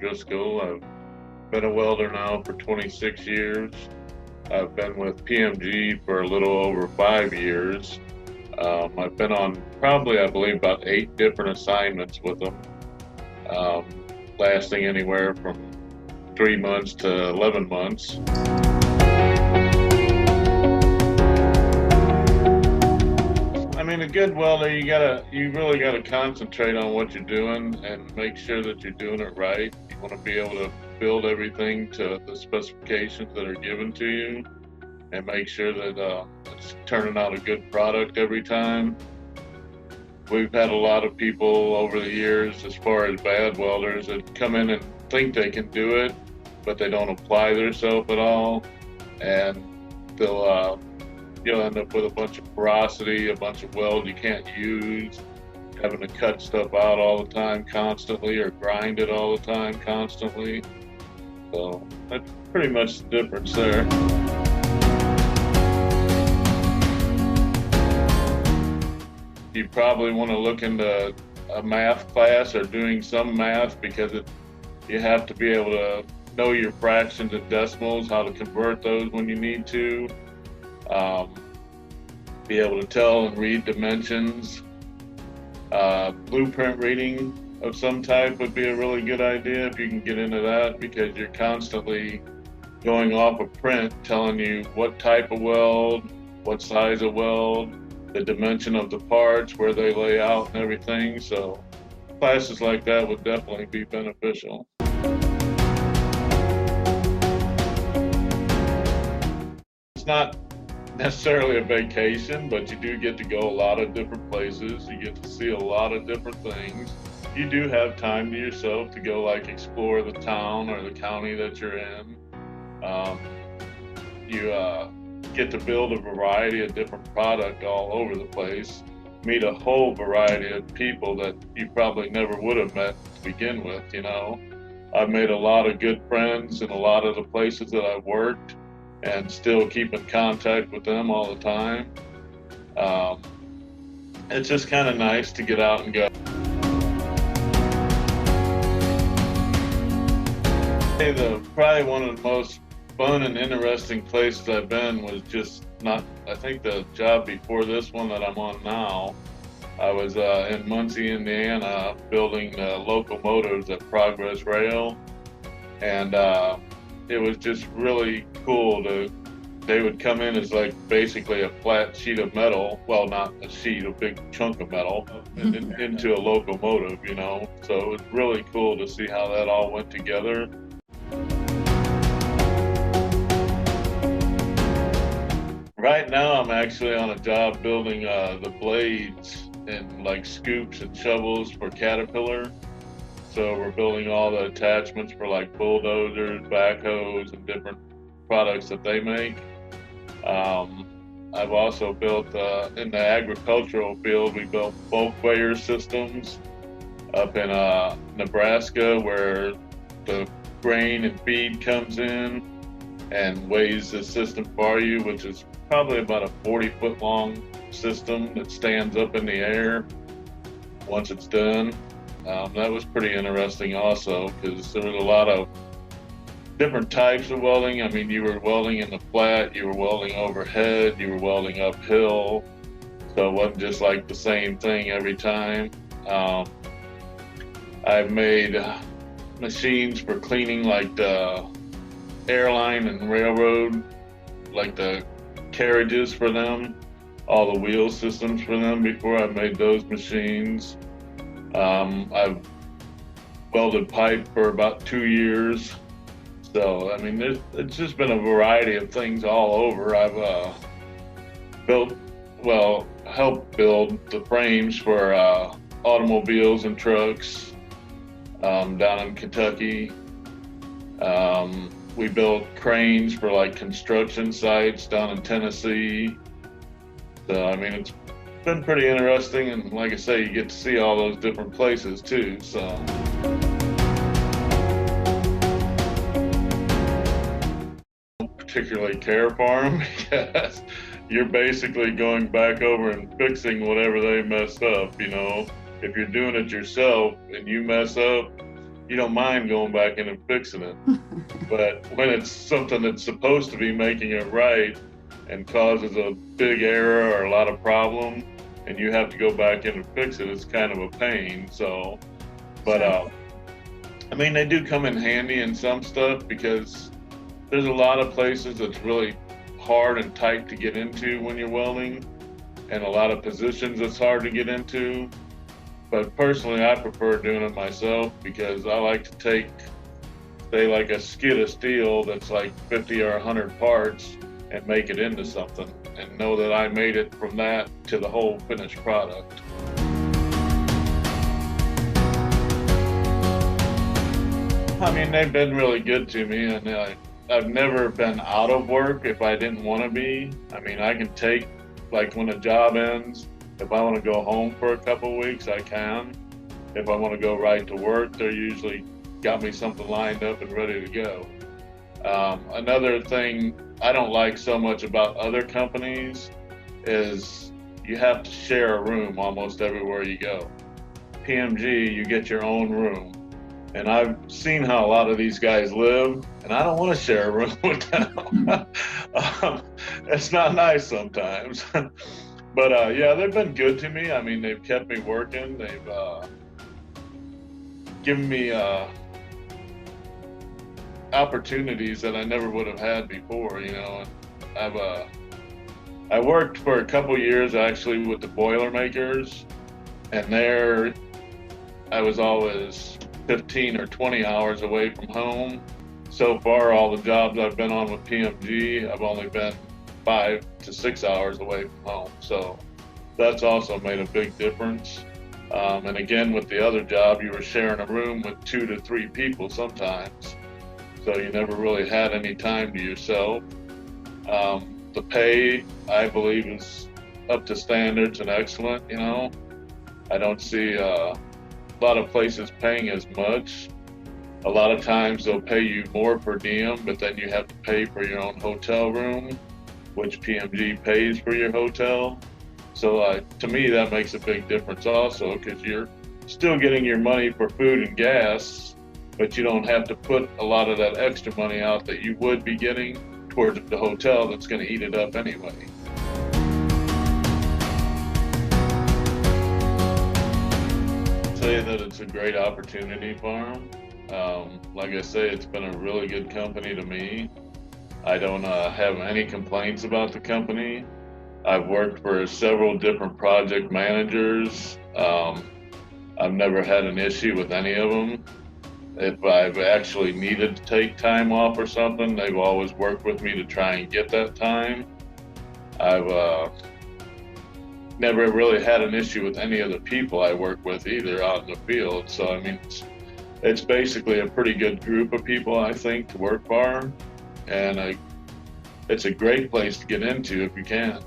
Odriscoll. I've been a welder now for 26 years. I've been with PMG for a little over 5 years. I've been on probably, I believe, about 8 different assignments with them, lasting anywhere from 3 months to 11 months. I mean, a good welder, you really gotta concentrate on what you're doing and make sure that you're doing it right. You want to be able to build everything to the specifications that are given to you, and make sure that it's turning out a good product every time. We've had a lot of people over the years, as far as bad welders, that come in and think they can do it, but they don't apply themselves at all, and you'll end up with a bunch of porosity, a bunch of weld you can't use, having to cut stuff out all the time constantly, or grind it all the time constantly. So that's pretty much the difference there. You probably want to look into a math class or doing some math, because you have to be able to know your fractions and decimals, how to convert those when you need to. Be able to tell and read dimensions. Blueprint reading of some type would be a really good idea if you can get into that, because you're constantly going off a print telling you what type of weld, what size of weld, the dimension of the parts, where they lay out and everything. So classes like that would definitely be beneficial. It's not necessarily a vacation, but you do get to go a lot of different places. You get to see a lot of different things. You do have time to yourself to go explore the town or the county that you're in. You get to build a variety of different product all over the place, meet a whole variety of people that you probably never would have met to begin with, I've made a lot of good friends in a lot of the places that I've worked, and still keep in contact with them all the time. It's just kind of nice to get out and go. Probably one of the most fun and interesting places I've been was I think the job before this one that I'm on now, I was in Muncie, Indiana, building locomotives at Progress Rail, and it was just really cool they would come in as basically a flat sheet of metal, well, not a sheet, a big chunk of metal, into a locomotive, So it was really cool to see how that all went together. Right now I'm actually on a job building the blades and scoops and shovels for Caterpillar. So we're building all the attachments for bulldozers, backhoes, and different products that they make. I've also built, in the agricultural field, we built bulk weigher systems up in Nebraska, where the grain and feed comes in and weighs the system for you, which is probably about a 40-foot long system that stands up in the air once it's done. That was pretty interesting also, because there was a lot of different types of welding. I mean, you were welding in the flat, you were welding overhead, you were welding uphill, so it wasn't just the same thing every time. I've made machines for cleaning the airline and railroad, the carriages for them, all the wheel systems for them before I made those machines. I've welded pipe for about 2 years. So, I mean, it's just been a variety of things all over. I've helped build the frames for automobiles and trucks down in Kentucky. We built cranes for construction sites down in Tennessee. So, I mean, it's been pretty interesting, and like I say, you get to see all those different places too, so. Don't particularly care for them, because you're basically going back over and fixing whatever they messed up, If you're doing it yourself and you mess up, you don't mind going back in and fixing it. But when it's something that's supposed to be making it right and causes a big error or a lot of problem, and you have to go back in and fix it, it's kind of a pain. So, but I mean, they do come in handy in some stuff, because there's a lot of places that's really hard and tight to get into when you're welding, and a lot of positions that's hard to get into. But personally, I prefer doing it myself, because I like to take, say, like a skid of steel that's like 50 or 100 parts and make it into something, and know that I made it from that to the whole finished product. I mean, they've been really good to me, and I've never been out of work if I didn't want to be. I mean, I can take, like, when a job ends, if I want to go home for a couple of weeks, I can. If I want to go right to work, they're usually got me something lined up and ready to go. Another thing I don't like so much about other companies is you have to share a room almost everywhere you go. PMG, you get your own room. And I've seen how a lot of these guys live, and I don't want to share a room with them. It's not nice sometimes. But yeah, they've been good to me. I mean, they've kept me working. They've given me opportunities that I never would have had before, you know. I worked for a couple years actually with the Boilermakers, and there I was always 15 or 20 hours away from home. So far, all the jobs I've been on with PMG, I've only been 5 to 6 hours away from home. So that's also made a big difference. And again, with the other job, you were sharing a room with 2 to 3 people sometimes. So you never really had any time to yourself. The pay, I believe, is up to standards and excellent, you know. I don't see a lot of places paying as much. A lot of times they'll pay you more per diem, but then you have to pay for your own hotel room, which PMG pays for your hotel. So to me, that makes a big difference also, because you're still getting your money for food and gas, but you don't have to put a lot of that extra money out that you would be getting towards the hotel that's going to eat it up anyway. I'd say that it's a great opportunity for them. Like I say, it's been a really good company to me. I don't have any complaints about the company. I've worked for several different project managers. I've never had an issue with any of them. If I've actually needed to take time off or something, they've always worked with me to try and get that time. I've never really had an issue with any of the people I work with either out in the field. So, I mean, it's basically a pretty good group of people, I think, to work for. And it's a great place to get into if you can.